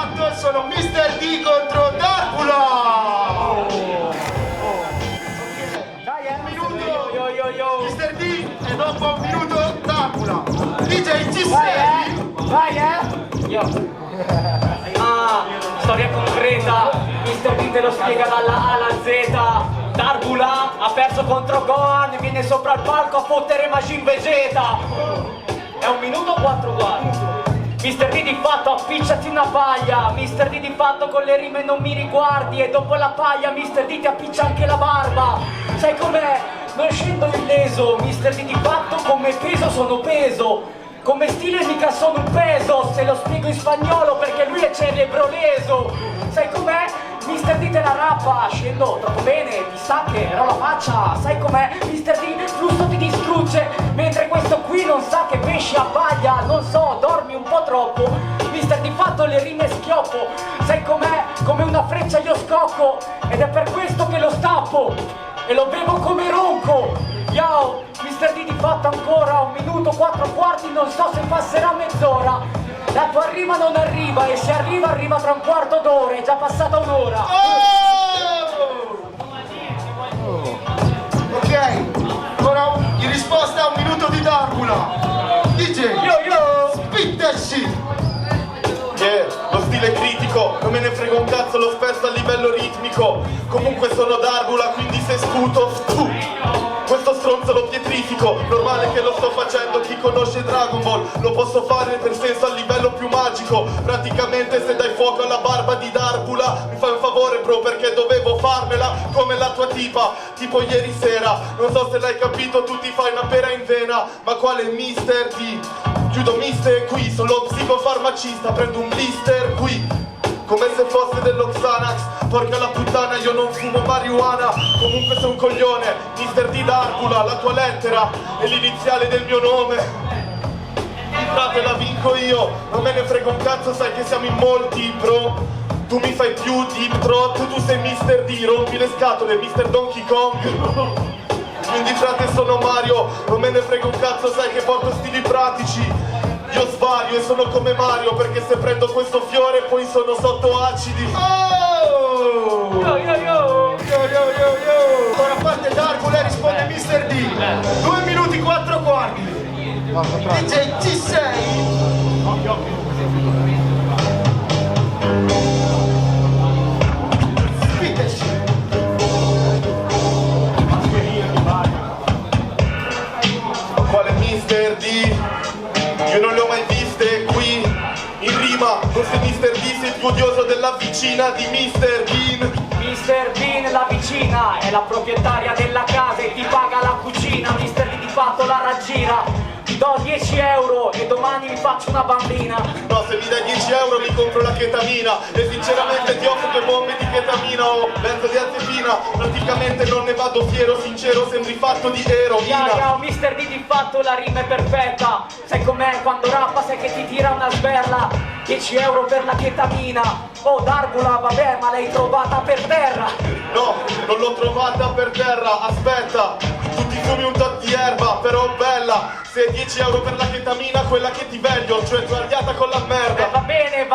battle sono Mr. D contro Darkula. Un minuto Mr. D e dopo un minuto Darkula. DJ ci sei? Vai, Io. Storia concreta. Mr. D te lo spiega dalla A alla Z. Darkula ha perso contro Gohan e viene sopra il palco a fottere Majin Vegeta. È un minuto 4 guardi. Mr. D di fatto appicciati una paglia. Mr. D di fatto con le rime non mi riguardi. E dopo la paglia Mr. D ti appiccia anche la barba. Sai com'è? Non scendo illeso. Mr. D di fatto come peso sono peso. Come stile mica sono un peso. Se lo spiego in spagnolo perché lui è cerebro leso. Sai com'è? Mr. D te la rappa. Scendo troppo bene, mi sa che era la faccia. Sai com'è? Mr. D flusso ti distrugge. Mentre questo qui non sa che pesci abbaglia. Non so, dormi un po' troppo. Mr. D fatto le rime schioppo. Sai com'è? Come una freccia io scocco. Ed è per questo che lo stappo e lo bevo come ronco. Yo, Mr. D di fatto ancora un minuto 4 quarti, non so se passerà mezz'ora. La tua rima non arriva e se arriva arriva tra un quarto d'ora, è già passata un'ora. Ok, ora in risposta a un minuto di Darkula. DJ, Yo, spit that shit. Lo stile critico, non me ne frega un cazzo, l'ho perso a livello ritmico. Comunque sono Darkula, quindi se sputo, questo stronzo lo pietrifico. Normale che lo sto facendo, chi conosce Dragon Ball lo posso fare per senso a livello più magico. Praticamente se dai fuoco alla barba di Darkula mi fai un favore bro, perché dovevo farmela come la tua tipa, tipo ieri sera. Non so se l'hai capito, tu ti fai una pera in vena, ma quale Mr. D? Chiudo mister qui, sono psicofarmacista, prendo un blister qui, come se fosse dello Xanax. Porca la puttana, io non fumo marijuana. Comunque sei un coglione, Mr. D Darkula. La tua lettera è l'iniziale del mio nome. Il frate la vinco io, non me ne frega un cazzo, sai che siamo in molti, bro. Tu mi fai più deep throat, tu sei Mr. D, rompi le scatole, Mr. Donkey Kong. Quindi frate sono Mario, non me ne frega un cazzo, sai che porto stili pratici. Io svario e sono come Mario, perché se prendo questo fiore poi sono sotto acidi. Yo. Ora parte Darkula e risponde Mr. D. 2 minuti 4 quarti. DJ ci sei? Spit that shit. Quale Mr. D? Io non le ho mai viste qui in rima. Non sei Mr. D, sei più odioso della vicina di Mr. Bean. Mr. Bean, la vicina, è la proprietaria della casa e ti paga la cucina. Mr. D di fatto la raggira. Ti do 10 euro e domani mi faccio una bambina. No, se mi dai 10 euro mi compro la chetamina. E sinceramente ti offro 2 bombe di chetamina o mezzo di azepina. Praticamente non ne vado fiero, sincero, sembri fatto di eroina. Yo, Mr. D di fatto la rima è perfetta. Sai com'è quando rappa, sai che ti tira una sberla. 10 euro per la chetamina. Oh Darkula, vabbè, ma l'hai trovata per terra. No, non l'ho trovata per terra, aspetta. Tu ti fumi un tot di erba, però bella. Se è 10 euro per la chetamina, quella che ti veglio, cioè tagliata con la merda. Va bene,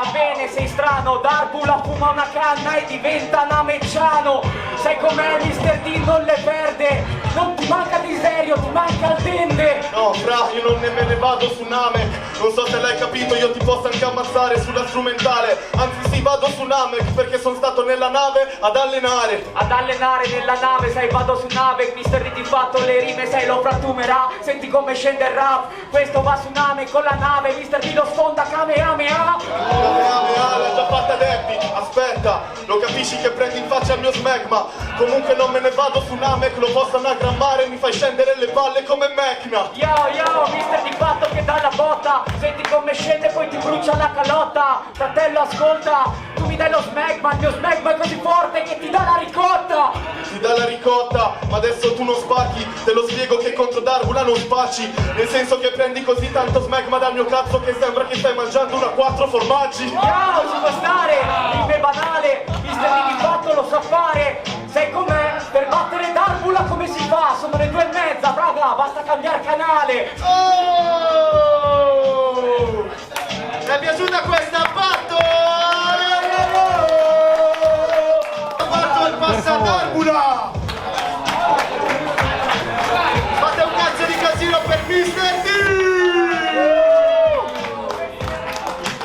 sei strano. Darkula fuma una canna e diventa namecciano. Sai com'è, Mr. D non le perde. Non ti manca desiderio, ti manca il tende. No, fra, io non me ne vado su Namek. Non so se l'hai capito, io ti posso anche ammazzare sulla strumentale. Anzi sì, vado su Namek, perché sono stato nella nave ad allenare. Ad allenare nella nave, sai, vado su Namek. Mr. D di fatto le rime, sai, lo frantumerà. Senti come scende il rap, questo va su Namek con la nave. Mr. D lo sfonda, Kamehameha. Kamehameha, l'ha già fatta Debbie. Aspetta, lo capisci che prendi in faccia il mio smegma. Comunque non me ne vado su Namek, lo posso anagrammare, mi fai scendere le palle come Mechna. Yo, Mr. di fatto che dà la botta. Senti come scende poi ti brucia la calotta. Fratello ascolta, tu mi dai lo smegma. Il mio smegma è così forte che ti dà la ricotta. Ti dà la ricotta, ma adesso tu non spacchi. Te lo spiego che contro Darkula non spacci. Nel senso che prendi così tanto smegma dal mio cazzo che sembra che stai mangiando una 4 formaggi. Yo, ci può stare, rime banale. Mr. di fatto lo sa fare. Sai com'è? Per battere Darkula come si fa? Sono le 2:30, raga, basta cambiare canale. Mi è piaciuta questa battle? Darbula!